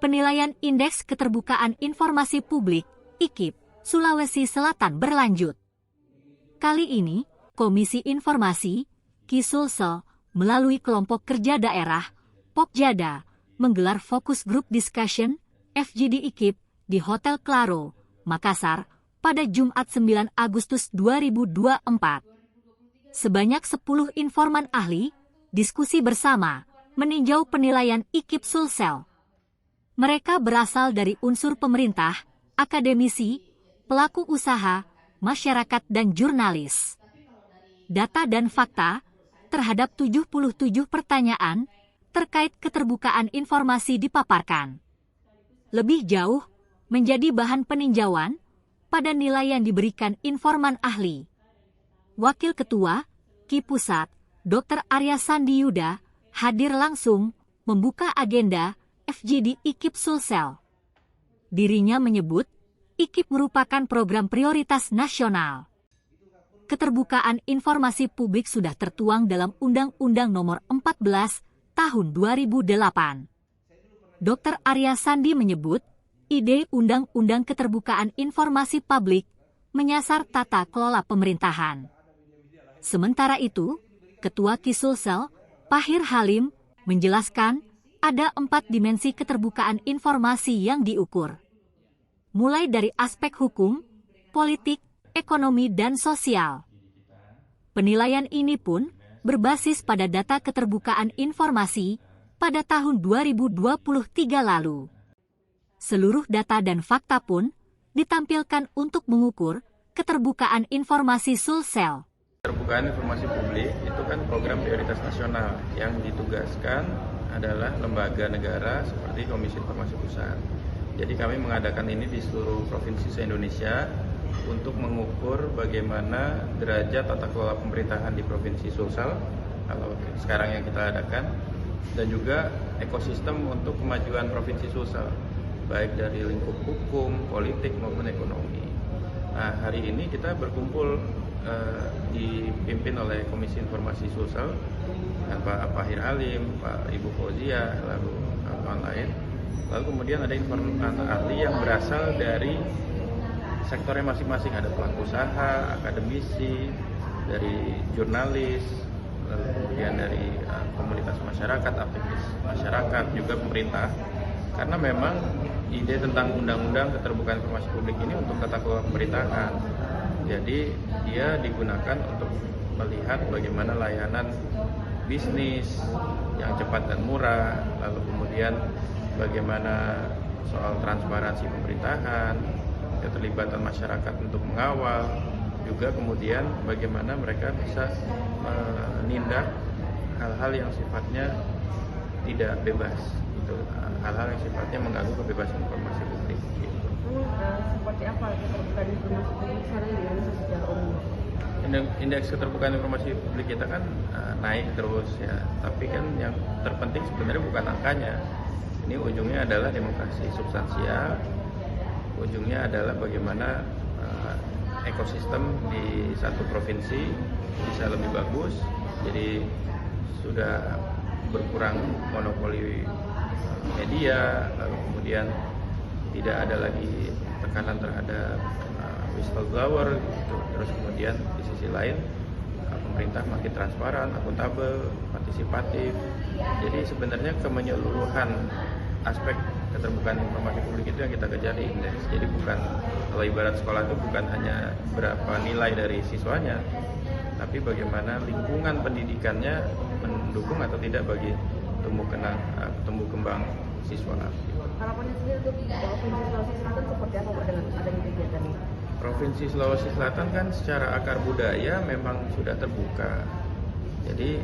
Penilaian Indeks Keterbukaan Informasi Publik, IKIP, Sulawesi Selatan berlanjut. Kali ini, Komisi Informasi, Ki-Sulsel, melalui kelompok kerja daerah, Pokjada, menggelar Focus Group Discussion, FGD IKIP, di Hotel Claro, Makassar, pada Jumat 9 Agustus 2024. Sebanyak 10 informan ahli, diskusi bersama, meninjau penilaian IKIP Sulsel. Mereka berasal dari unsur pemerintah, akademisi, pelaku usaha, masyarakat dan jurnalis. Data dan fakta terhadap 77 pertanyaan terkait keterbukaan informasi dipaparkan. Lebih jauh, menjadi bahan peninjauan pada nilai yang diberikan informan ahli. Wakil Ketua, Ki Pusat, Dr. Arya Sandiyuda, hadir langsung membuka agenda FGD IKIP Sulsel. Dirinya menyebut, IKIP merupakan program prioritas nasional. Keterbukaan informasi publik sudah tertuang dalam Undang-Undang Nomor 14 Tahun 2008. Dr. Arya Sandi menyebut, ide Undang-Undang Keterbukaan Informasi Publik menyasar tata kelola pemerintahan. Sementara itu, Ketua Ki-Sulsel, Pahir Halim, menjelaskan ada 4 dimensi keterbukaan informasi yang diukur. Mulai dari aspek hukum, politik, ekonomi, dan sosial. Penilaian ini pun berbasis pada data keterbukaan informasi pada tahun 2023 lalu. Seluruh data dan fakta pun ditampilkan untuk mengukur keterbukaan informasi Sulsel. Keterbukaan informasi publik itu kan program prioritas nasional yang ditugaskan adalah lembaga negara seperti Komisi Informasi Pusat. Jadi kami mengadakan ini di seluruh provinsi se-Indonesia untuk mengukur bagaimana derajat tata kelola pemerintahan di Provinsi Sulsel, kalau sekarang yang kita adakan, dan juga ekosistem untuk kemajuan Provinsi Sulsel, baik dari lingkup hukum, politik maupun ekonomi. Nah, hari ini kita berkumpul dipimpin oleh Komisi Informasi Sulsel dan Pak Pahir Halim, Pak Ibu Fauzia, lalu kawan lain. Lalu kemudian ada informan ahli yang berasal dari sektornya masing-masing, ada pelaku usaha, akademisi, dari jurnalis, lalu kemudian dari komunitas masyarakat, aktivis masyarakat, juga pemerintah. Karena memang ide tentang Undang-Undang Keterbukaan Informasi Publik ini untuk tata kelola pemerintahan. Jadi dia digunakan untuk melihat bagaimana layanan bisnis yang cepat dan murah, lalu kemudian bagaimana soal transparansi pemerintahan, keterlibatan masyarakat untuk mengawal, juga kemudian bagaimana mereka bisa menindak hal-hal yang sifatnya tidak bebas, gitu. Hal-hal yang sifatnya mengganggu kebebasan informasi publik. Gitu. Seperti apa keterbukaan informasi publik sekarang di Indonesia secara umum? Indeks keterbukaan informasi publik kita kan naik terus ya, tapi kan yang terpenting sebenarnya bukan angkanya. Ini ujungnya adalah demokrasi substansial, ujungnya adalah bagaimana ekosistem di satu provinsi bisa lebih bagus, jadi sudah berkurang monopoli media, lalu kemudian tidak ada lagi tekanan terhadap whistleblower gitu. Terus kemudian di sisi lain pemerintah makin transparan, akuntabel, partisipatif. Jadi sebenarnya kemenyeluruhan aspek keterbukaan informasi publik itu yang kita kejar di indeks. Jadi bukan, kalau ibarat sekolah itu bukan hanya berapa nilai dari siswanya, tapi bagaimana lingkungan pendidikannya mendukung atau tidak bagi tumbuh kembang siswa. Harapannya sendiri untuk Provinsi Sulawesi Selatan seperti apa dengan adanya kegiatan ini? Provinsi Sulawesi Selatan kan secara akar budaya memang sudah terbuka. Jadi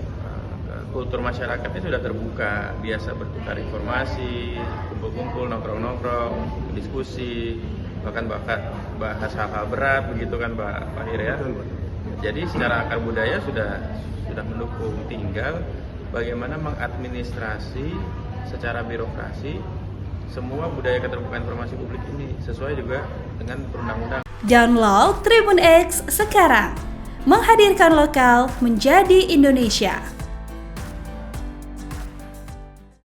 kultur masyarakatnya sudah terbuka, biasa bertukar informasi, kumpul-kumpul, nongkrong-nongkrong, diskusi, bahkan bahas hal-hal berat begitu kan Pak Pahir ya. Jadi secara akar budaya sudah mendukung, tinggal bagaimana mengadministrasi secara birokrasi semua budaya keterbukaan informasi publik ini sesuai juga dengan perundang-undang. Download Tribun X sekarang, menghadirkan lokal menjadi Indonesia.